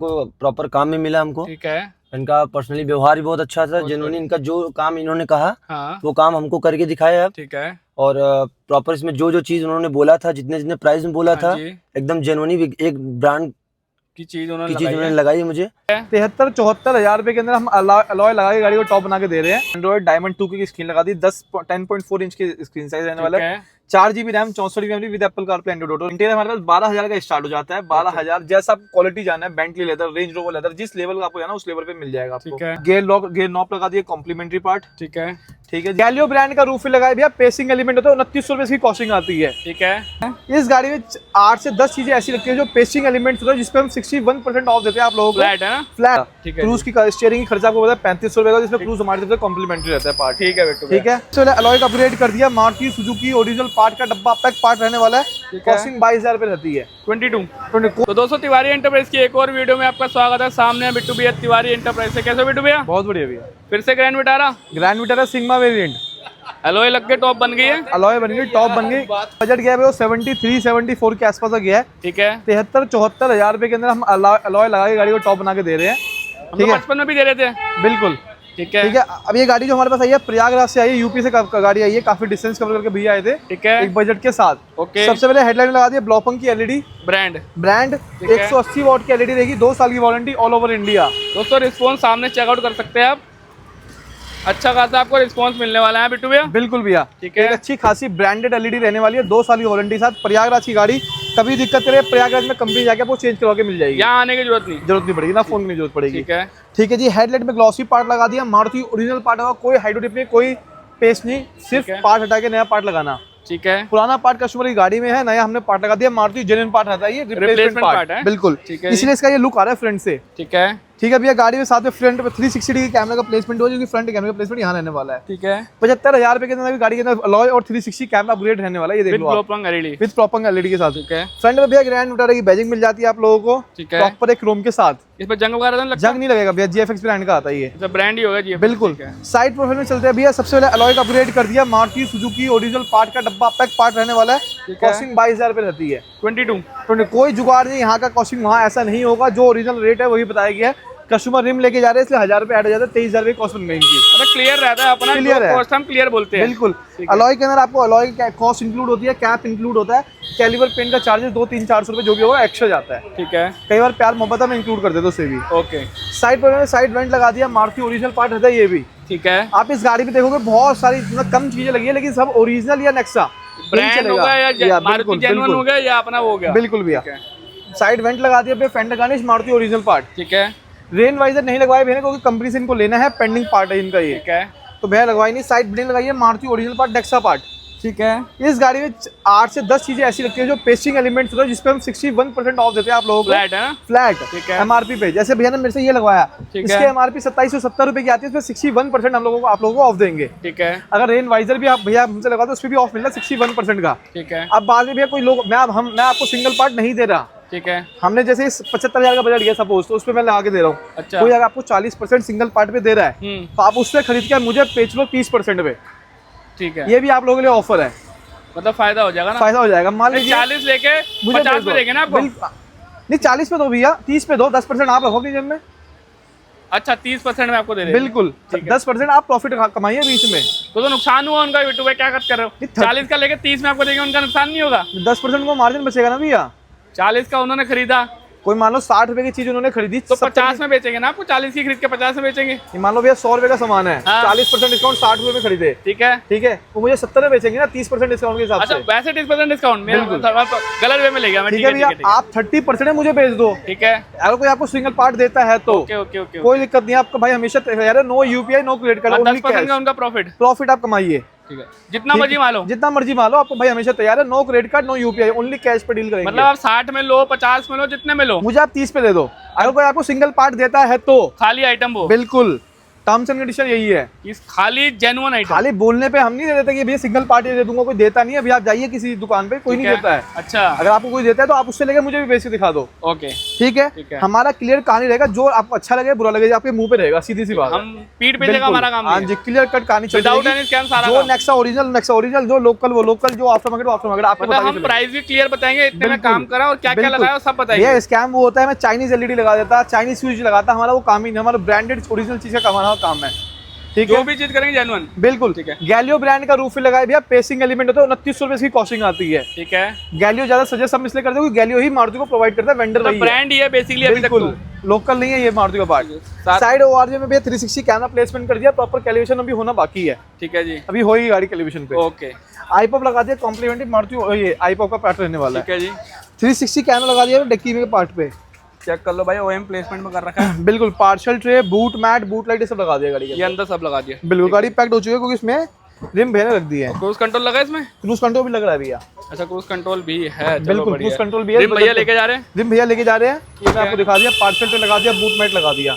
को प्रॉपर काम में मिला हमको। ठीक है। इनका पर्सनली व्यवहार भी बहुत अच्छा था, जिन्होंने इनका जो काम इन्होंने कहा हाँ। वो काम हमको करके दिखाया। ठीक है। और प्रॉपर इसमें जो जो चीज उन्होंने बोला था, जितने जितने प्राइस में बोला था, जी। एकदम जेन्युइन एक ब्रांड की चीज उन्होंने लगाई मुझे। 73-74 हजार रुपए के अंदर हम अलॉय लगा के गाड़ी को टॉप बना के दे रहे हैं। एंड्रॉइड डायमंड 2 की स्क्रीन लगा दी, 10.4 इंच की स्क्रीन साइज रहने वाला है। 4 GB RAM, 64 GB with Apple CarPlay Android auto. Interior हमारे पास 12,000 का स्टार्ट हो जाता है। 12,000 जैसा आप क्वालिटी जाना है, Bentley leather, range rover leather, जिस लेवल का आपको जाना उस लेवल पे मिल जाएगा आपको। गेयर नॉब लगा दिए, कॉम्प्लीमेंट्री पार्ट। ठीक है। ठीक है। गैलियो ब्रांड का रूफ लगाया भैया, पेसिंग एलिमेंट होता है, 2900 रुपए इसकी कॉस्टिंग आती है। ठीक है। इस गाड़ी में 8 से 10 चीजें ऐसी लगती है जो पेसिंग एलिमेंट्स होता है, जिसपे हम 61% ऑफ देते हैं आप लोगों को। फ्लैट है ना? फ्लैट। ठीक है। क्रूज की स्टीयरिंग की खर्चा आपको पता है 3500 रुपए का, जिसमें क्रूज हमारी तरफ से कॉम्प्लीमेंट्री रहता है पार्ट। ठीक है बेटू। ठीक है। चलो अलॉय का अपग्रेड कर दिया, मारुति सुजुकी ओरिजिनल पार्ट का डब्बा पैक पार्ट रहने वाला है। कॉस्टिंग 22,000 रुपए रहती है। 22। तो दोस्तों तिवारी एंटरप्राइज की एक और वीडियो में आपका स्वागत है। सामने है बिट्टू भैया तिवारी एंटरप्राइज से। कैसे बिट्टू भैया? बहुत बढ़िया भैया। फिर से grand Vitara sigma variant alloy लग के टॉप बन गई है। अलॉय बन गई, टॉप बन गई। बजट गया है वो 73-74 के आसपास गया है। ठीक है। 73-74 हजार रुपए के अंदर हम अलॉय लगा के गाड़ी को टॉप बना के दे रहे हैं। ठीक है। 55 में भी दे रहे थे। बिल्कुल। ठीक है। ठीक है। अब ये गाड़ी जो हमारे पास आई है प्रयागराज से आई है, यूपी से गाड़ी आई है, काफी डिस्टेंस कवर करके भैया आए थे। ठीक है। एक बजट के साथ। ओके। सबसे पहले हेडलाइट लगा दिया ब्लॉपंग की एलईडी ब्रांड 180 वॉट की एलईडी रहेगी, 2 साल की वारंटी ऑल ओवर इंडिया। दोस्तों रिस्पॉन्स सामने चेकआउट कर सकते हैं आप, अच्छा खासा आपको रिस्पांस मिलने वाला है बिट्टू भैया। बिल्कुल भैया। ठीक है। एक अच्छी खासी ब्रांडेड एलईडी रहने वाली है, 2 साल की वारंटी के साथ। प्रयागराज की गाड़ी, कभी दिक्कत करे प्रयागराज में कंपनी जाके आपको चेंज करवा के मिल जाएगी, यहाँ आने की जरूरत नहीं पड़ेगी ना, फोन की जरूरत पड़ेगी। ठीक है। ठीक है जी। हेडलाइट में ग्लॉसी पार्ट लगा दिया, मारुति ओरिजिनल पार्ट होगा, कोई हाइड्रोडिप नहीं, कोई पेस्ट नहीं, सिर्फ पार्ट हटा के नया पार्ट लगाना। ठीक है। पुराना पार्ट कस्टमर की गाड़ी में है, नया हमने पार्ट लगा दिया। मारुति जेन्युइन पार्ट रहता है, ये रिप्लेसमेंट पार्ट है। बिल्कुल। इसलिए इसका ये लुक आ रहा है फ्रंट से। ठीक है। ठीक है भैया। गाड़ी में साथ में फ्रंट पे 360 डिग्री कैमरा का प्लेसमेंट हो, जो कि फ्रंट कैमरा का प्लेसमेंट यहाँ रहने वाला है। ठीक है। 75,000 रुपए के अंदर गाड़ी के अंदर अलॉय और 360 कैमरा अपग्रेड रहने वाला है। ये देख लो विद प्रॉपर एलईडी के साथ। ठीक है। फ्रंट में भैया ग्रैंड विटारा की बैजिंग मिल जाती है आप लोगों को। ठीक है। प्रॉपर एक क्रोम के साथ। इसमें जंग वगैरह जंग नहीं लगेगा भैया, जीएफएक्स ब्रांड का आता है ये, ब्रांड ही होगा जी। बिल्कुल। साइड प्रोफाइल में चलते हैं भैया। सबसे पहले अलॉय का अपग्रेड कर दिया, मारुति सुजुकी ओरिजिनल पार्ट का डब्बा पैक पार्ट रहने वाला है। कॉस्टिंग 22,000 रुपए रहती है। 22। कोई जुगाड़ नहीं, यहाँ का कॉस्टिंग वहाँ ऐसा नहीं होगा, जो ओरिजिनल रेट है वही बताया गया है। कस्टमर रिम लेके जा रहे हैं इसलिए 1000 रुपए ऐड हो जाता है, 23,000 रुपए कॉस्ट बन गई इनकी। क्लियर रहता है अपना, क्लियर है, कॉस्ट हम क्लियर बोलते हैं। बिल्कुल। अलॉय के अंदर आपको अलॉय कॉस्ट इंक्लूड होती है, कैप इंक्लूड होता है, कैलिबर पेंट का चार्जेस 200-400 रुपए जो भी होगा एक्स्ट्रा जाता है। ठीक है। कई बार प्यार मोहब्बत में इंक्लूड कर देते उसे भी। ओके। साइड पर साइड वेंट लगा दिया, मारुति ओरिजिनल पार्ट रहता है ये भी। ठीक है। आप इस गाड़ी में देखोगे बहुत सारी कम चीजें लगी है, लेकिन सब ओरिजिनल या नेक्सा ब्रांड होगा या मारुति जेन्युइन हो गया या अपना हो गया। बिल्कुल भैया। साइड वेंट लगा दिया fender garnish, Maruti original part. ठीक है। रेन वाइजर नहीं लगवाए भैया, क्योंकि कंपनी से इनको लेना है, पेंडिंग पार्ट है इनका ये। ठीक है। तो भैया लगवाई नहीं। साइड ब्लेड लगाई है, Maruti original part DEXA part. ठीक है। इस गाड़ी में 8 से 10 चीजें ऐसी लगती है जो पेस्टिंग एलिमेंट्स होता है, जिसपे हम 61% ऑफ देते हैं आप लोगों को। फ्लैट है ना? फ्लैट। ठीक है। एमआरपी पे, जैसे भैया ने मेरे से ये लगवाया, इसके एमआरपी 2770 रुपए की आती है, इसमें 61% हम लोगों को आप लोगों को ऑफ देंगे। ठीक है। अगर रेन वाइजर भी आप भैया हमसे लगवाते तो उसमें भी ऑफ मिल रहा है 61% का। ठीक है। अब बाद में भैया कोई लोग मैं आपको सिंगल पार्ट नहीं दे रहा। ठीक है। हमने जैसे 75,000 का बजट गया सपोज, तो उस पे मैं लगा के दे रहा हूँ। अच्छा। कोई अगर आपको 40% सिंगल पार्ट पे दे रहा है, तो आप उससे खरीद के मुझे बेच लो 30% पे। ठीक है। ये भी आप लोगों के लिए ऑफर है, मतलब फायदा हो जाएगा ना? फायदा हो जाएगा। मान लीजिए 40 लेके 50 पे देंगे ना आपको? नहीं 40 पे दो भैया, 30 पे दो, 10% आप रखो अपनी जेब में। अच्छा 30% में आपको दे रहे हैं। बिल्कुल। 10% आप प्रॉफिट कमाइए बीच में। तो नुकसान हुआ उनका बिट्टू भाई, क्या कर रहे हो? 40 का लेके 30 में आपको देंगे, उनका नुकसान नहीं होगा? 10% को मार्जिन बचेगा ना भैया। 40 का उन्होंने खरीदा, कोई मान लो 60 रुपए की चीज उन्होंने खरीदी, तो 50 में बेचेंगे ना आपको? 40 की खरीद के 50 में बेचेंगे। मान लो भैया 100 रुपए का सामान है, हाँ। 40% डिस्काउंट 60 रुपए में खरीदे। ठीक है। ठीक है, वो मुझे 70 में बेचेंगे ना 30% डिस्काउंट के हिसाब से। अच्छा वैसे 30% डिस्काउंट गलत वे में ले गया मैं। ठीक है भैया, आप 30% है मुझे बेच दो। ठीक है। अगर कोई आपको सिंगल पार्ट देता है तो कोई दिक्कत नहीं, आपका भाई हमेशा तैयार है, no UPI no credit card, 10% का उनका प्रॉफिट आप कमाइए। ठीक है। जितना मर्जी मालो, जितना मर्जी मालो, आपको भाई हमेशा तैयार है, no credit card no UPI, only cash पे डील करेंगे। मतलब आप 60 में लो, 50 में लो, जितने में लो, मुझे आप 30 पे दे दो। अगर कोई आपको सिंगल पार्ट देता है तो खाली आइटम वो। बिल्कुल। टर्म्स एंड कंडीशन यही है, इस खाली जेन्युइन आइटम। खाली बोलने पे हम नहीं दे देते कि भैया सिंगल पार्टी दे दूंगा, कोई देता नहीं है। अभी आप जाइए किसी दुकान पे, कोई नहीं देता है। अच्छा, अगर आपको कोई देता है तो आप उससे लेके मुझे भी बेच के दिखा दो। ओके, ठीक है। हमारा क्लियर कहानी रहेगा, जो आपको अच्छा लगे बुरा लगे आपके मुंह पे रहेगा, सीधी सी बात। हम पीठ पे जगह हमारा काम हाँ जी, क्लियर कट कहानी जो नेक्सा ओरिजिनल, जो लोकल वो लोकल, जो आफ्टर मार्केट वो आफ्टर मार्केट। आपको मतलब हम प्राइस भी क्लियर बताएंगे, इतने में काम करा और क्या क्या लगाया सब बताएंगे। ये स्कैम वो होता है, मैं चाइनीज एलईडी लगा देता, चाइनीज स्विच लगाता, हमारा वो काम ही नहीं, हमारा ब्रांडेड ओरिजिनल चीज का हमारा काम है। ठीक है, जो भी चीज करेंगे जेन्युइन। बिल्कुल ठीक है। गैलियो ब्रांड का रूफ लगाया भैया, पेसिंग एलिमेंट होता है, 2900 रुपए इसकी कॉस्टिंग आती है। ठीक है, गैलियो ज्यादा सजेस्ट हम इसलिए करते हैं क्योंकि गैलियो ही मारुति को प्रोवाइड करता है, वेंडर वही है, ब्रांड ही है बेसिकली। अभी तक लोकल नहीं है ये मारुति का पार्ट। साइड ओआरजी में भैया 360 कैमरा प्लेसमेंट कर दिया, प्रॉपर कैलिब्रेशन अभी होना बाकी है। ठीक है जी, अभी होगी गाड़ी कैलिब्रेशन पे। ओके, आईपॉप लगा दिया, कॉम्प्लीमेंट्री मारुति ये आईपॉप का पार्ट रहने वाला है। ठीक है जी, 360 कैमरा लगा दिया डिक्की में पार्ट पे, चेक कर लो भाई, ओएम प्लेसमेंट में कर रखा है। बिल्कुल, partial tray, boot mat, boot light, ये सब लगा दिया गाड़ी के, ये अंदर सब लगा दिया। बिल्कुल, गाड़ी पैक्ड हो चुकी है क्योंकि इसमें रिम भैया रख दी है। क्रूज कंट्रोल लगा है इसमें, क्रूज कंट्रोल भी लग रहा है भैया। अच्छा, क्रूज कंट्रोल भी है, बिल्कुल क्रूज कंट्रोल भी है। रिम भैया लेके जा रहे हैं, रिम भैया लेके जा रहे हैं, ये मैं आपको दिखा दिया। पार्शियल ट्रे लगा दिया, बूट मैट लगा दिया।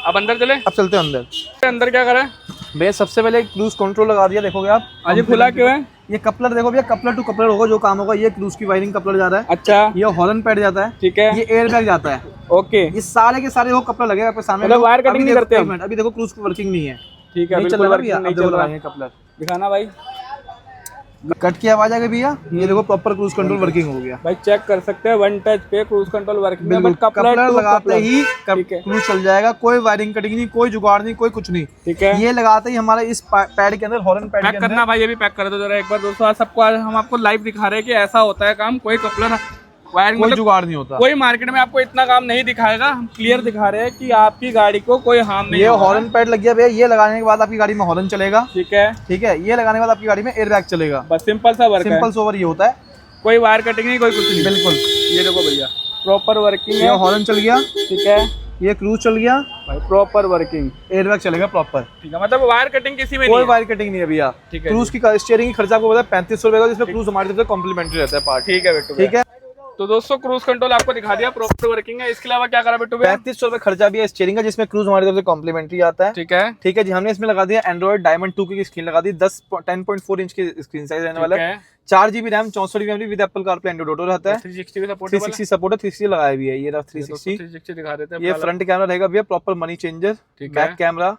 अब अंदर चले, अब चलते हैं अंदर। अंदर क्या करा है भैया? सबसे पहले क्रूज कंट्रोल लगा दिया, देखोगे आप। आज खुला क्यों है? ये कपलर देखो भैया, कपलर टू कपलर होगा जो काम होगा। ये क्रूज की वायरिंग कपलर जा रहा है। अच्छा, ये हॉर्न पैड जाता है। ठीक है, ये एयर बैग जाता है। ओके, ये सारे के सारे वो कपलर लगे आपके सामने। मतलब वायर कटिंग नहीं करते हम। अभी देखो क्रूज वर्किंग नहीं है। ठीक है, बिल्कुल वर्किंग नहीं चल रहा है कपलर। दिखाना भाई, कट की आवाज आ गई भैया। ये देखो प्रॉपर क्रूज कंट्रोल वर्किंग हो गया भाई, चेक कर सकते हैं वन टच पे क्रूज कंट्रोल वर्किंग है। बट कपलर लगाते ही क्रूज चल जाएगा, कोई वायरिंग कटिंग नहीं, कोई जुगाड़ नहीं, कोई कुछ नहीं। ठीक है, ये लगाते ही हमारा इस पैड के अंदर हॉर्न पैड पैक करना भाई, ये भी पैक कर दो जरा एक बार दोस्तों। आज सबको, आज हम आपको लाइव दिखा रहे हैं कि ऐसा होता है काम। कोई कपलर वायरिंग कोई जुगाड़ नहीं होता, कोई मार्केट में आपको इतना काम नहीं दिखाएगा। हम क्लियर दिखा रहे हैं कि आपकी गाड़ी को कोई हार्म नहीं। ये हॉर्न पैड लग गया भैया, ये लगाने के बाद आपकी गाड़ी में हॉर्न चलेगा। ठीक है, ठीक है, ये लगाने के बाद आपकी गाड़ी में एयर बैग चलेगा। बस सिंपल सा वर्क, सिंपल सोवर ये होता है, कोई वायर कटिंग नहीं, कोई कुछ नहीं। बिल्कुल, ये देखो भैया प्रॉपर वर्किंग है। हॉर्न चल गया, ठीक है, ये क्रूज चल गया भाई, प्रॉपर वर्किंग, एयर बैग चलेगा प्रॉपर। ठीक है, मतलब वायर कटिंग किसी में कोई वायर कटिंग नहीं है भैया। ठीक है, क्रूज की स्टीयरिंग की खर्चा आपको पता है 3500 रुपए का, जिसमें क्रूज हमारी तरफ से कॉम्प्लीमेंट्री रहता है पार्ट। ठीक है बेटू, ठीक है। तो दोस्तों क्रूज कंट्रोल आपको दिखा दिया, प्रॉपर वर्किंग है। इसके अलावा क्या करा बेटू? 3500 रुपए खर्चा भी है स्टीयरिंग का, जिसमें क्रूज हमारी तरफ से कॉम्प्लीमेंट्री आता है। ठीक है, ठीक है जी। हमने इसमें लगा दिया एंड्रॉइड डायमंड 2 की स्क्रीन लगा दी, 10.4 इंच की स्क्रीन साइज रहने वाला है। 4 GB RAM, 64 GB memory with Apple CarPlay Android auto रहता है। 360 सपोर्ट है, 360 लगाया भी है। ये 360 दिखा देते हैं। ये फ्रंट कैमरा रहेगा भैया, proper money changer, back camera,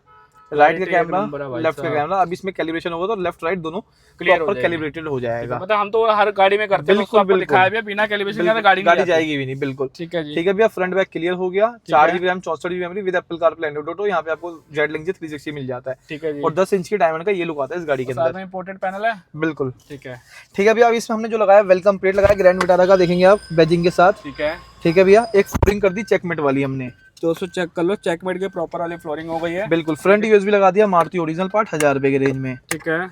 right का कैमरा, लेफ्ट का कैमरा। अब इसमें कैलिब्रेशन होगा तो लेफ्ट राइट दोनों प्रॉपर कैलिब्रेटेड हो जाएगा। मतलब हम तो हर गाड़ी में करते हैं, बिल्कुल दिखाया भी, बिना कैलिब्रेशन के गाड़ी जाएगी भी नहीं। बिल्कुल, ठीक है जी, ठीक है भैया। फ्रंट बैक क्लियर हो गया, 4 GB RAM, 64 GB memory with Apple CarPlay Android auto. यहाँ पे आपको जेड लिंक 360 मिल जाता है। ठीक है जी, और 10 इंच की डायमंड का ये लुक आता है इस गाड़ी के अंदर। इंपोर्टेड पैनल है, बिल्कुल, ठीक है, ठीक है भैया। अब इसमें हमने जो लगाया वेलकम प्लेट लगाया ग्रैंड विटारा का, देखेंगे आप बैजिंग के साथ। ठीक है, ठीक है भैया। एक फ्लोरिंग कर दी चेकमेट वाली हमने, दोस्तों चेक कर लो, चेकमेट के प्रॉपर वाली फ्लोरिंग हो गई है। बिल्कुल, फ्रंट यूएसबी लगा दिया, मारुति ओरिजिनल पार्ट 1000 रुपए के रेंज में। ठीक है,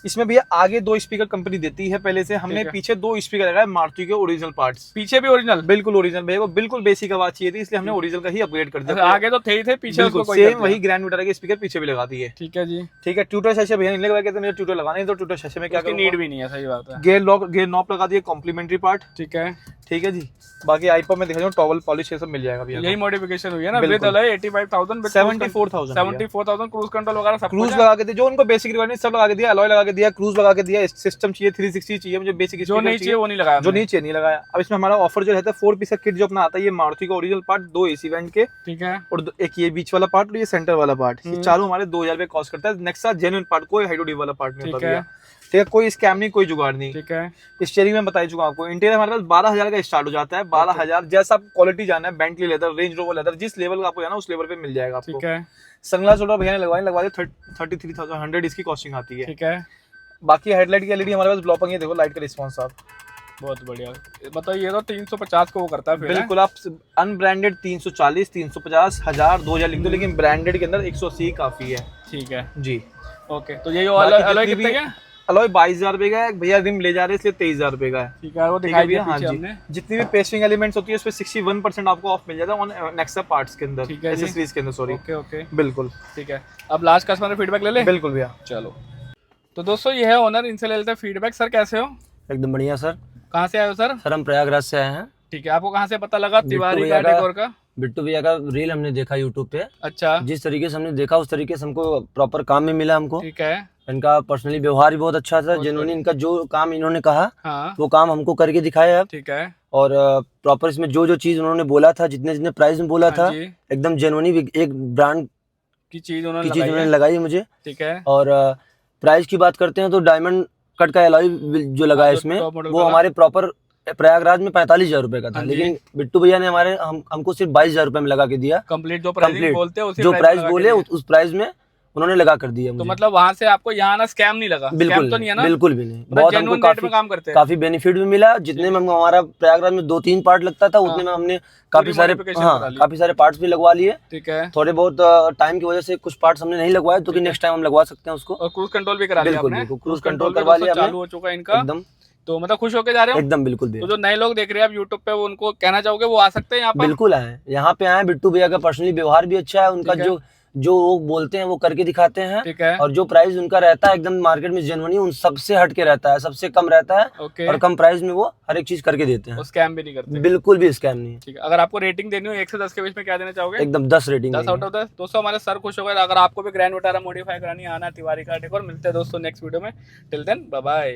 इसमें भैया आगे 2 स्पीकर कंपनी देती है पहले से, हमने पीछे 2 स्पीकर लगाए मारुति के ओरिजिनल पार्ट्स। पीछे भी ओरिजिनल, बिल्कुल ओरिजिनल भैया को बिल्कुल बेसिक आवाज चाहिए थी, इसलिए हमने ओरिजिनल का ही अपग्रेड कर दिया। आगे तो थे ही थे, पीछे उसको सेम वही ग्रैंड विटारा के स्पीकर पीछे भी लगा दिए। ठीक है जी, ठीक है। ट्यूटर शैशे भैया नहीं लगा, कहते मेरे ट्यूटर लगाने, तो ट्यूटर शैशे में क्या नीड भी नहीं है, सही बात है। गेयर लॉक, गेयर नॉब लगा दिए, कॉम्प्लीमेंट्री पार्ट। ठीक है, ठीक है जी। बाकी आईपॉप में देखा टॉवल पॉलिश ये सब मिल जाएगा भैया, यही मॉडिफिकेशन हुई है ना। विद अलॉय 85,000 74,000 क्रूज कंट्रोल वगैरह सब क्रूज लगा के दिया, जो उनको बेसिक रिक्वायरमेंट सब लगा के दिया, अलॉय लगा के दिया, क्रूज लगा के दिया, सिस्टम चाहिए 360 चाहिए मुझे, बेसिक जो नहीं चाहिए वो नहीं लगाया, जो नहीं चाहिए नहीं लगाया। अब इसमें हमारा ऑफर जो रहता है 4 पीस का किट जो अपना आता है, ये मारुति का ओरिजिनल पार्ट, 2 एसी वेंट के, ठीक है, और एक ये बीच वाला पार्ट और ये सेंटर वाला पार्ट, ये चारों हमारे 2000 रुपए कॉस्ट करता है। नेक्सा जेन्युइन पार्ट, कोई हाइड्रोडिव वाला पार्ट नहीं होता, ठीक है, कोई स्कैम नहीं, कोई जुगाड़ नहीं। ठीक है, स्टीयरिंग में बता चुका आपको। इंटीरियर हमारे पास 12,000 का स्टार्ट हो जाता है, 12,000 जैसा आप क्वालिटी जाना है, Bentley leather, range rover leather, जिस लेवल का आपको जाना उस लेवल पे मिल जाएगा आपको। ठीक है, सनग्लास वोल्डर भैया ने लगवा दिया, 33,100 इसकी कॉस्टिंग आती है। ठीक है, बाकी हेडलाइट की एलईडी हमारे पास ब्लॉपिंग है, देखो लाइट का रिस्पॉन्स आप बहुत बढ़िया। मतलब ये तो 350 को वो करता है, बिल्कुल। आप अनब्रांडेड 340, 350, 1000, 2000 लिख दो, लेकिन ब्रांडेड के अंदर 180 काफी है। ठीक है जी, ओके। तो ये अलॉय कितने का? अलॉय 22,000 रुपए का है भैया, रिम ले जा रहे हैं इसलिए 23,000 रुपए का है। ठीक है, वो दिखाई दिया। हाँ जी, जितनी भी पेस्टिंग एलिमेंट्स होती है उसपे 61% आपको ऑफ मिल जाता है ऑन नेक्सा पार्ट्स के अंदर, एक्सेसरीज के अंदर, सॉरी। ओके ओके, बिल्कुल, ठीक है। अब लास्ट कस्टमर फीडबैक ले ले। बिल्कुल भैया, चलो। तो दोस्तों ये है ओनर, इनसे ले लेते हैं फीडबैक। सर कैसे हो? एकदम बढ़िया सर। कहाँ से आए हो सर? सर हम प्रयागराज से आए हैं। ठीक है, आपको कहाँ से पता लगा तिवारी का डेकोर का? बिट्टू भैया का रील हमने देखा यूट्यूब पे। अच्छा, जिस तरीके से हमने देखा उस तरीके से हमको प्रॉपर काम में मिला हमको। ठीक है। इनका पर्सनली व्यवहार भी बहुत अच्छा था। बहुत जिन्होंने बढ़िया। इनका जो काम इन्होंने कहा हाँ, वो काम हमको करके दिखाया अब। ठीक है। और प्रॉपर इसमें जो जो चीज उन्होंने बोला था, जितने जितने प्राइस में बोला हाँ था, जी, एकदम जेन्युइनली एक ब्रांड की चीज की उन्होंने चीज लगाई उन्होंने है। लगाई है मुझे। ठीक है। और प्राइस की बात करते हैं तो डायमंड कट का एलॉय जो लगा हाँ, है जो इसमें, टॉप मॉडल वो का हमारे प्रॉपर प्रयागराज में 45,000 रुपए का था। हाँ जी। लेकिन बिट्टू भैया ने हमको सिर्फ 22,000 रुपए में लगा के दिया। कंप्लीट जो प्राइसिंग कंप्लीट बोलते हैं उसी जो प्राइस प्राइस लगा के बोले दिए। उस प्राइस में उन्होंने लगा कर दिया तो मुझे। मतलब वहां से आपको यहाँ ना स्कैम नहीं लगा? बिल्कुल स्कैम तो नहीं है ना? बिल्कुल भी नहीं। मतलब बहुत हमको जेन्युइन रेट में काम करते हैं। काफी बेनिफिट भी मिला। जितने में हमारा प्रयागराज में 2-3 पार्ट लगता था, उतने में हमने काफी सारे करा ली। काफी सारे पार्ट्स भी लगवा लिए। ठीक है। थोड़े बहुत टाइम की वजह से कुछ पार्ट्स हमने नहीं लगवाए, तो कि नेक्स्ट टाइम हम लगवा सकते हैं उसको। और क्रूज कंट्रोल भी करा लिया बिल्कुल आपने? बिल्कुल, क्रूज क्रूज कंट्रोल भी करवा दोस्तों लिया चालू हमने हो चुका है इनका। एकदम तो मतलब खुश होके जा रहे हो? एकदम बिल्कुल तो भैया। जो नए लोग देख रहे हैं आप यूट्यूब पे, वो उनको कहना चाहोगे वो आ सकते हैं यहाँ पर? बिल्कुल आए, यहाँ पे आए। बिट्टू भैया का पर्सनली व्यवहार भी अच्छा है। उनका ठीक है। जो जो वो बोलते हैं वो करके दिखाते हैं। ठीक है। और जो प्राइस उनका रहता है एकदम मार्केट में जेन्युइन उन सबसे हट के रहता है, सबसे कम रहता है। ओके। और कम प्राइस में वो हर एक चीज करके देते हैं। वो स्कैम भी नहीं करते? बिल्कुल भी स्कैम नहीं है। ठीक है। अगर आपको रेटिंग देनी हो 1 से 10 के बीच में, क्या देना चाहोगे? एकदम 10 रेटिंग 10 आउट ऑफ 10। दोस्तों हमारे सर खुश हो गए। अगर आपको भी ग्रैंड विटारा मॉडिफाई करानी, आना तिवारी कार डेकोर। मिलते हैं दोस्तों नेक्स्ट वीडियो में। Till then bye bye.